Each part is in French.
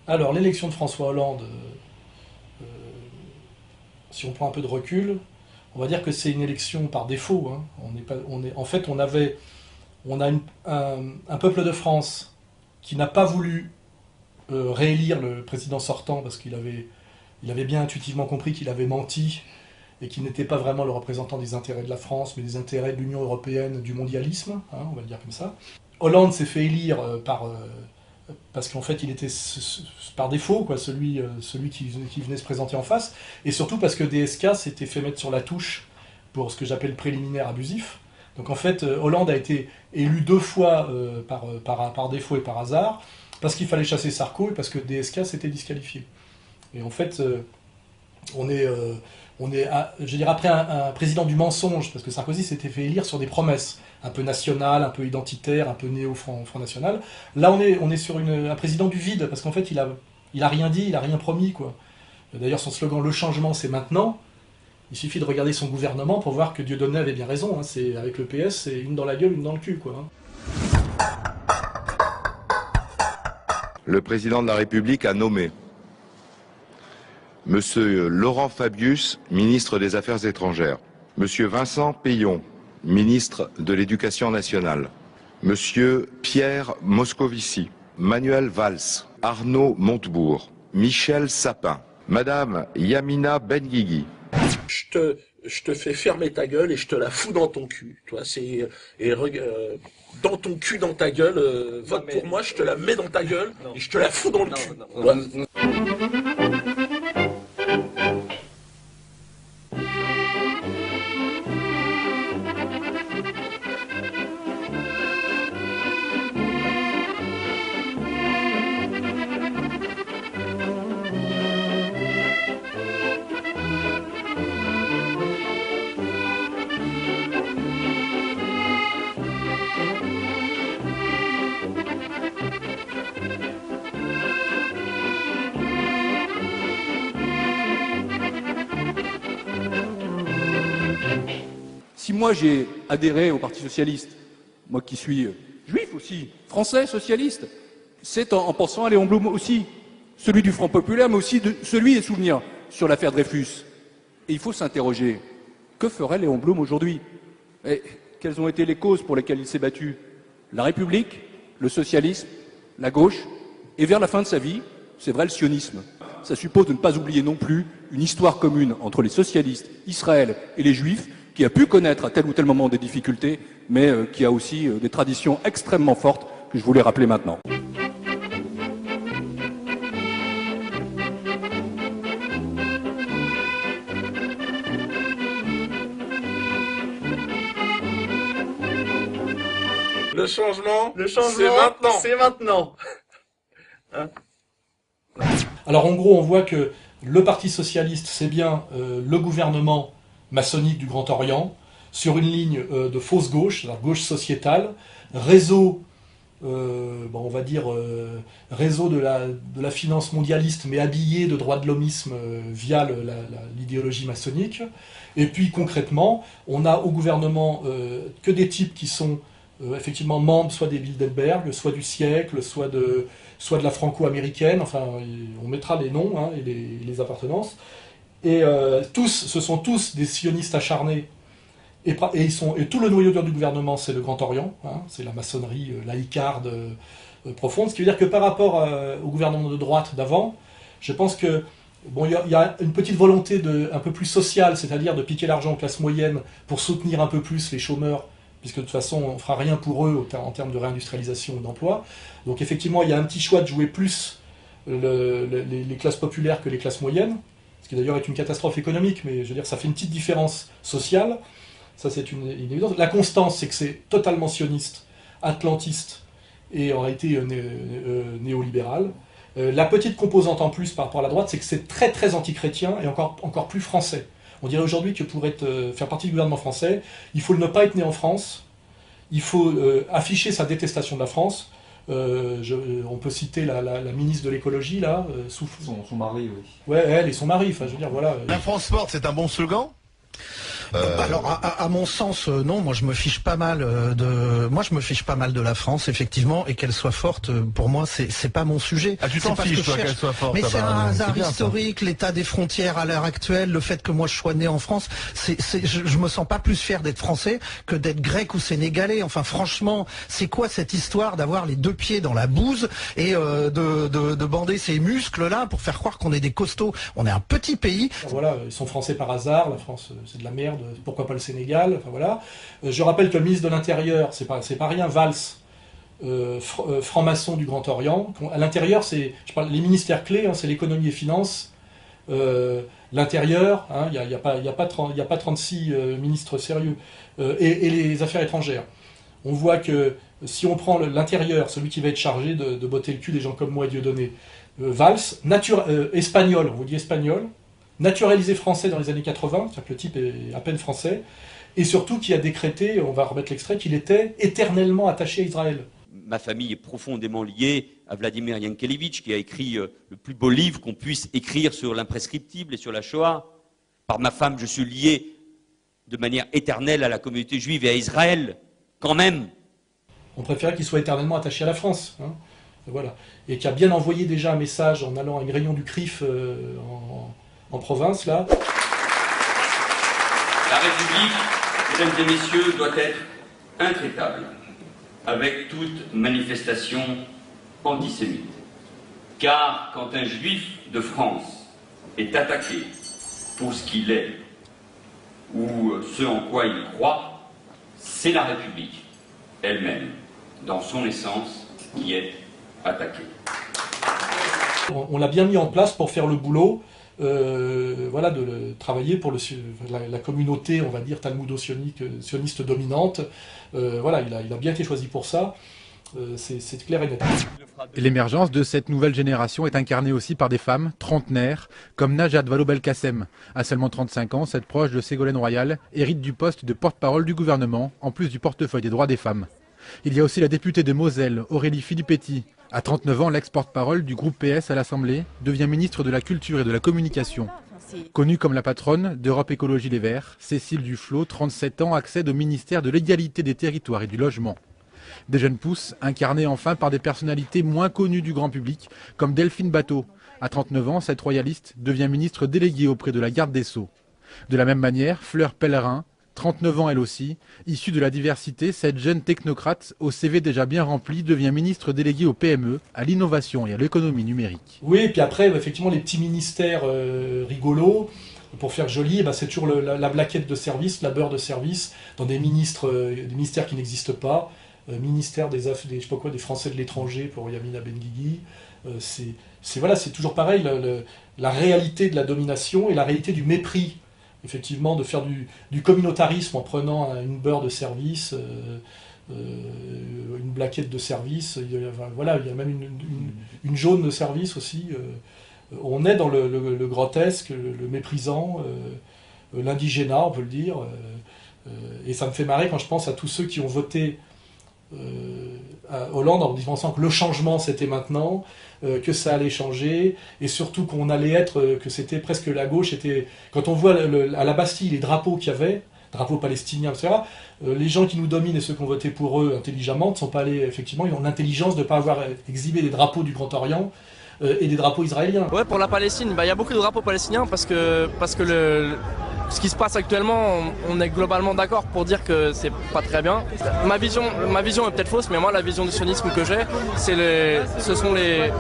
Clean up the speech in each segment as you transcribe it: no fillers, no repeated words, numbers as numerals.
Alors, l'élection de François Hollande, euh, si on prend un peu de recul, on va dire que c'est une élection par défaut, hein. En fait, on a un peuple de France qui n'a pas voulu réélire le président sortant parce il avait bien intuitivement compris qu'il avait menti et qu'il n'était pas vraiment le représentant des intérêts de la France, mais des intérêts de l'Union européenne, du mondialisme, hein, on va le dire comme ça. Hollande s'est fait élire parce qu'en fait il était par défaut quoi, celui qui venait se présenter en face, et surtout parce que DSK s'était fait mettre sur la touche pour ce que j'appelle préliminaire abusif. Donc en fait Hollande a été élu deux fois par défaut et par hasard, parce qu'il fallait chasser Sarko et parce que DSK s'était disqualifié. Et en fait on est, je veux dire, après un président du mensonge, parce que Sarkozy s'était fait élire sur des promesses, un peu nationales, un peu identitaires, un peu néo-Front National. Là, on est sur un président du vide, parce qu'en fait, il a rien dit, il a rien promis, quoi. D'ailleurs, son slogan « Le changement, c'est maintenant ». Il suffit de regarder son gouvernement pour voir que Dieudonné avait bien raison, hein. C'est, avec le PS, c'est une dans la gueule, une dans le cul, quoi, hein. Le président de la République a nommé Monsieur Laurent Fabius, ministre des Affaires étrangères. Monsieur Vincent Peillon, ministre de l'Éducation nationale. Monsieur Pierre Moscovici, Manuel Valls, Arnaud Montebourg, Michel Sapin, Madame Yamina Benguigui. Je te fais fermer ta gueule et je te la fous dans ton cul. Toi, dans ton cul, dans ta gueule, vote pour moi, je te la mets dans ta gueule et je te la fous dans le cul. Ouais. Si moi j'ai adhéré au Parti socialiste, moi qui suis juif aussi, français, socialiste, c'est en pensant à Léon Blum aussi, celui du Front populaire, mais aussi celui des souvenirs sur l'affaire Dreyfus. Et il faut s'interroger, que ferait Léon Blum aujourd'hui? Et quelles ont été les causes pour lesquelles il s'est battu? La République, le socialisme, la gauche, et vers la fin de sa vie, c'est vrai, le sionisme. Ça suppose de ne pas oublier non plus une histoire commune entre les socialistes, Israël et les juifs, qui a pu connaître à tel ou tel moment des difficultés, mais qui a aussi des traditions extrêmement fortes que je voulais rappeler maintenant. Le changement, c'est maintenant. Hein? Alors en gros, on voit que le Parti socialiste, c'est bien le gouvernement maçonnique du Grand Orient, sur une ligne de fausse gauche, la gauche sociétale, réseau, on va dire, réseau de la finance mondialiste, mais habillé de droit de l'hommisme via l'idéologie maçonnique. Et puis concrètement, on a au gouvernement que des types qui sont effectivement membres soit des Bilderberg, soit du siècle, soit de la franco-américaine, enfin on mettra les noms, hein, et les appartenances. Et ce sont tous des sionistes acharnés. Et tout le noyau dur du gouvernement, c'est le Grand Orient, hein, c'est la maçonnerie laïcarde profonde. Ce qui veut dire que par rapport au gouvernement de droite d'avant, je pense que bon, il y a une petite volonté un peu plus sociale, c'est-à-dire de piquer l'argent aux classes moyennes pour soutenir un peu plus les chômeurs, puisque de toute façon, on ne fera rien pour eux en termes de réindustrialisation et d'emploi. Donc effectivement, il y a un petit choix de jouer plus les classes populaires que les classes moyennes, ce qui d'ailleurs est une catastrophe économique, mais je veux dire, ça fait une petite différence sociale. Ça, c'est une évidence. La constance, c'est que c'est totalement sioniste, atlantiste et en réalité néolibéral. La petite composante en plus par rapport à la droite, c'est que c'est très très antichrétien et encore plus français. On dirait aujourd'hui que pour faire partie du gouvernement français, il faut ne pas être né en France, il faut afficher sa détestation de la France. On peut citer la ministre de l'écologie, là, son mari, oui. Ouais, elle et son mari, enfin je veux dire, voilà. La France forte, c'est un bon slogan? Alors, à mon sens, non. Moi, je me fiche pas mal de la France, effectivement, et qu'elle soit forte. Pour moi, c'est pas mon sujet. Ah, tu t'en fiches, toi, qu'elle soit forte. Mais c'est un hasard bien, historique, l'état des frontières à l'heure actuelle, le fait que moi je sois né en France. Je me sens pas plus fier d'être français que d'être grec ou sénégalais. Enfin, franchement, c'est quoi cette histoire d'avoir les deux pieds dans la bouse et de bander ses muscles là pour faire croire qu'on est des costauds? On est un petit pays. Voilà, ils sont français par hasard. La France, c'est de la merde. Pourquoi pas le Sénégal? Enfin voilà. Je rappelle que le ministre de l'Intérieur, c'est pas rien, Valls, franc-maçon du Grand Orient. À l'intérieur, les ministères clés, c'est l'économie et finances. L'intérieur, il n'y a pas 36 ministres sérieux, et les affaires étrangères. On voit que si on prend l'intérieur, celui qui va être chargé de botter le cul des gens comme moi et Dieudonné, Valls, espagnol, on vous dit espagnol, naturalisé français dans les années 80, c'est-à-dire que le type est à peine français, et surtout qui a décrété, on va remettre l'extrait, qu'il était éternellement attaché à Israël. Ma famille est profondément liée à Vladimir Yankelevitch, qui a écrit le plus beau livre qu'on puisse écrire sur l'imprescriptible et sur la Shoah. Par ma femme, je suis lié de manière éternelle à la communauté juive et à Israël, quand même. On préférait qu'il soit éternellement attaché à la France. Voilà. Et qui a bien envoyé déjà un message en allant à une réunion du CRIF en province, là. La République, mesdames et messieurs, doit être intraitable avec toute manifestation antisémite. Car quand un juif de France est attaqué pour ce qu'il est ou ce en quoi il croit, c'est la République elle-même, dans son essence, qui est attaquée. On l'a bien mis en place pour faire le boulot, voilà, de travailler pour la communauté, on va dire, talmudo-sioniste dominante. Voilà, il a bien été choisi pour ça, c'est clair et net. L'émergence de cette nouvelle génération est incarnée aussi par des femmes trentenaires, comme Najat Vallaud-Belkacem. À seulement 35 ans, cette proche de Ségolène Royal hérite du poste de porte-parole du gouvernement, en plus du portefeuille des droits des femmes. Il y a aussi la députée de Moselle, Aurélie Filippetti. À 39 ans, l'ex-porte-parole du groupe PS à l'Assemblée devient ministre de la Culture et de la Communication. Connue comme la patronne d'Europe Écologie Les Verts, Cécile Duflot, 37 ans, accède au ministère de l'Égalité des Territoires et du Logement. Des jeunes pousses incarnées enfin par des personnalités moins connues du grand public, comme Delphine Batho. À 39 ans, cette royaliste devient ministre déléguée auprès de la garde des Sceaux. De la même manière, Fleur Pellerin, 39 ans elle aussi, issue de la diversité, cette jeune technocrate au CV déjà bien rempli devient ministre déléguée au PME, à l'innovation et à l'économie numérique. Oui, et puis après, effectivement, les petits ministères rigolos, pour faire joli, c'est toujours la blaquette de service, la beurre de service, dans des ministères qui n'existent pas. Ministère des Français de l'étranger pour Yamina Benguigui. C'est toujours pareil, la réalité de la domination et la réalité du mépris. Effectivement, de faire du communautarisme en prenant une beurre de service, une blaquette de service, il y a même une jaune de service aussi. On est dans le grotesque, le méprisant, l'indigénat, on peut le dire. Et ça me fait marrer quand je pense à tous ceux qui ont voté à Hollande en pensant que le changement c'était maintenant, que ça allait changer, et surtout qu'on allait être, que c'était presque la gauche. Quand on voit à la Bastille les drapeaux qu'il y avait, drapeaux palestiniens, etc., les gens qui nous dominent et ceux qui ont voté pour eux intelligemment ne sont pas allés, effectivement, ils ont l'intelligence de ne pas avoir exhibé des drapeaux du Grand Orient et des drapeaux israéliens. Ouais, pour la Palestine, y a beaucoup de drapeaux palestiniens parce que ce qui se passe actuellement, on est globalement d'accord pour dire que c'est pas très bien. Ma vision est peut-être fausse, mais moi la vision du sionisme que j'ai, ce sont les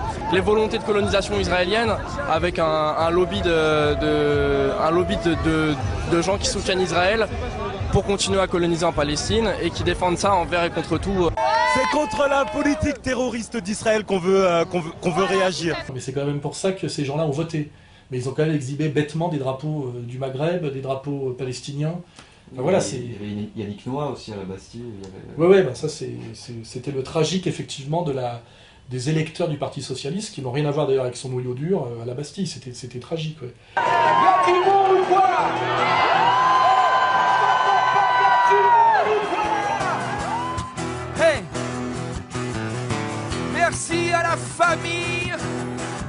volontés de colonisation israélienne avec un lobby de gens qui soutiennent Israël pour continuer à coloniser en Palestine et qui défendent ça envers et contre tout. C'est contre la politique terroriste d'Israël qu'on veut réagir. Mais c'est quand même pour ça que ces gens-là ont voté. Mais ils ont quand même exhibé bêtement des drapeaux du Maghreb, des drapeaux palestiniens. Voilà, il y avait Yannick Noah aussi à la Bastille. Ouais, ça c'était le tragique effectivement des électeurs du Parti Socialiste qui n'ont rien à voir d'ailleurs avec son noyau dur à la Bastille. C'était tragique. Ouais. Hey, merci à la famille.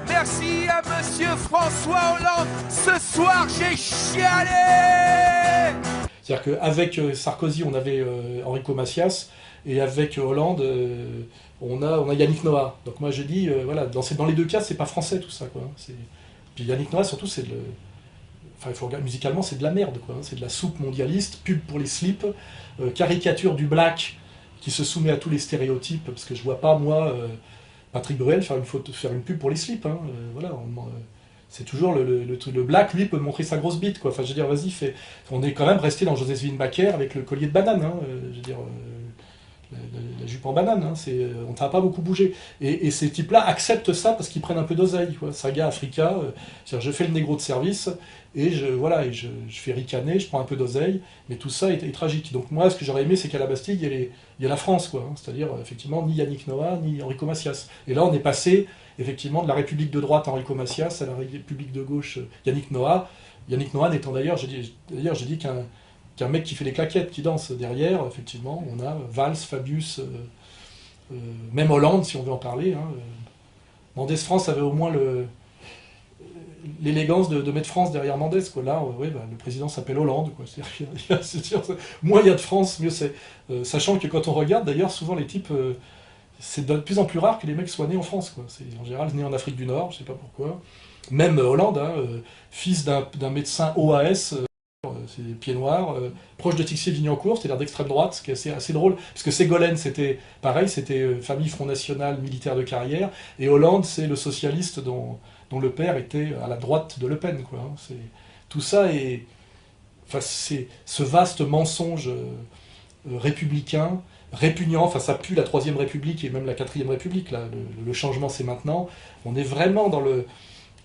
Merci à Monsieur François Hollande. Ce soir, j'ai chialé. C'est-à-dire qu'avec Sarkozy, on avait Enrico Macias, et avec Hollande, on a Yannick Noah. Donc moi j'ai dit, voilà, dans les deux cas, c'est pas français tout ça, quoi. Puis Yannick Noah, surtout, c'est enfin, il faut regarder, musicalement, c'est de la merde, quoi. C'est de la soupe mondialiste, pub pour les slips, caricature du black qui se soumet à tous les stéréotypes, parce que je vois pas, moi, Patrick Bruel faire une pub pour les slips, hein. Voilà, c'est toujours le black, lui, peut montrer sa grosse bite, quoi. Enfin, je veux dire, vas-y, on est quand même resté dans Joséphine Baker avec le collier de banane, hein. Je veux dire, la jupe en banane, hein. On ne va pas beaucoup bougé. Et ces types-là acceptent ça parce qu'ils prennent un peu d'oseille, quoi. Saga Africa, je fais le négro de service, et je fais ricaner, je prends un peu d'oseille, mais tout ça est tragique. Donc moi, ce que j'aurais aimé, c'est qu'à la Bastille, il y a la France, quoi, hein. C'est-à-dire, effectivement, ni Yannick Noah, ni Enrico Macias. Et là, on est passé, effectivement, de la République de droite Enrico Macias à la République de gauche Yannick Noah. Yannick Noah n'étant d'ailleurs, j'ai dit qu'un mec qui fait des claquettes, qui danse derrière, effectivement, on a Valls, Fabius, même Hollande, si on veut en parler, hein. Mendès France avait au moins l'élégance de mettre France derrière Mendès, quoi. Là, le président s'appelle Hollande, quoi. Moins il y a de France, mieux c'est. Sachant que quand on regarde, d'ailleurs, souvent les types, c'est de plus en plus rare que les mecs soient nés en France, quoi. C'est en général né en Afrique du Nord, je sais pas pourquoi. Même Hollande, hein, fils d'un médecin OAS, c'est des pieds noirs, proche de Tixier-Vignancourt, c'est-à-dire d'extrême droite, ce qui est assez drôle, parce que Ségolène, c'était pareil, c'était famille Front National, militaire de carrière, et Hollande, c'est le socialiste dont le père était à la droite de Le Pen, quoi, hein. Tout ça est... Enfin, c'est ce vaste mensonge républicain, répugnant, enfin ça pue la Troisième République et même la Quatrième République, là, le changement c'est maintenant, on est vraiment dans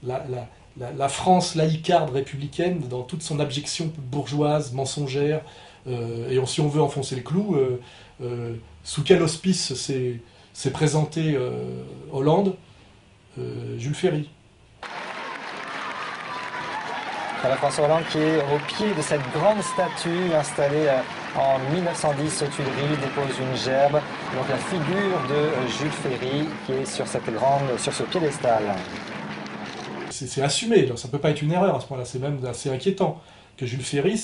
la France laïcarde républicaine, dans toute son abjection bourgeoise, mensongère, et si on veut enfoncer le clou, sous quel auspice s'est présenté Hollande? Jules Ferry. Voilà François Hollande qui est au pied de cette grande statue installée en 1910 aux Tuileries, dépose une gerbe, donc la figure de Jules Ferry qui est sur ce piédestal. C'est assumé, alors ça ne peut pas être une erreur à ce point-là, c'est même assez inquiétant. Que Jules Ferry,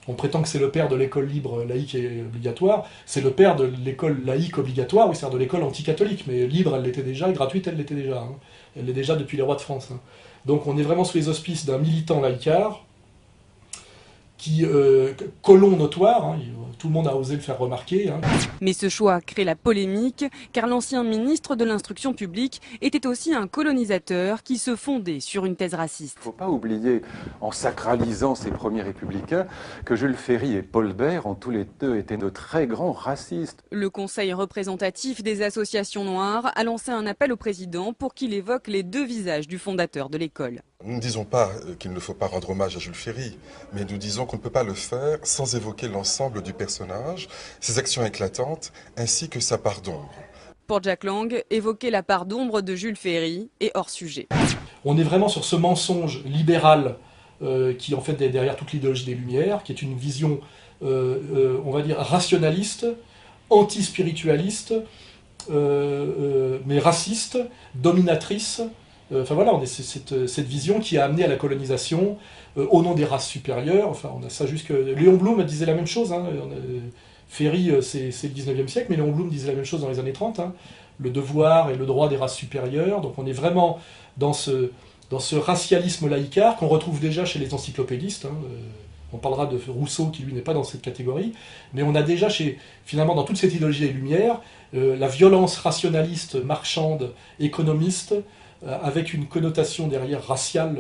on prétend que c'est le père de l'école libre, laïque et obligatoire, c'est le père de l'école laïque obligatoire, oui, c'est-à-dire de l'école anticatholique, mais libre elle l'était déjà, et gratuite elle l'était déjà, hein. Elle l'est déjà depuis les rois de France, hein. Donc on est vraiment sous les auspices d'un militant laïcard, colon notoire, hein, tout le monde a osé le faire remarquer, hein. Mais ce choix crée la polémique, car l'ancien ministre de l'Instruction publique était aussi un colonisateur qui se fondait sur une thèse raciste. Il ne faut pas oublier, en sacralisant ces premiers républicains, que Jules Ferry et Paul Bert ont tous les deux été de très grands racistes. Le Conseil représentatif des associations noires a lancé un appel au président pour qu'il évoque les deux visages du fondateur de l'école. Nous ne disons pas qu'il ne faut pas rendre hommage à Jules Ferry, mais nous disons qu'on ne peut pas le faire sans évoquer l'ensemble du personnage, ses actions éclatantes, ainsi que sa part d'ombre. Pour Jack Lang, évoquer la part d'ombre de Jules Ferry est hors sujet. On est vraiment sur ce mensonge libéral qui en fait derrière toute l'idéologie des Lumières, qui est une vision, on va dire, rationaliste, anti-spiritualiste, mais raciste, dominatrice. Enfin voilà, on est cette vision qui a amené à la colonisation au nom des races supérieures. Enfin, on a ça jusque... Léon Blum disait la même chose, hein. Ferry, c'est le 19e siècle, mais Léon Blum disait la même chose dans les années 30, hein. Le devoir et le droit des races supérieures. Donc on est vraiment dans ce racialisme laïcard qu'on retrouve déjà chez les encyclopédistes, hein. On parlera de Rousseau qui lui n'est pas dans cette catégorie, mais on a déjà finalement dans toute cette idéologie des Lumières, la violence rationaliste, marchande, économiste, avec une connotation derrière raciale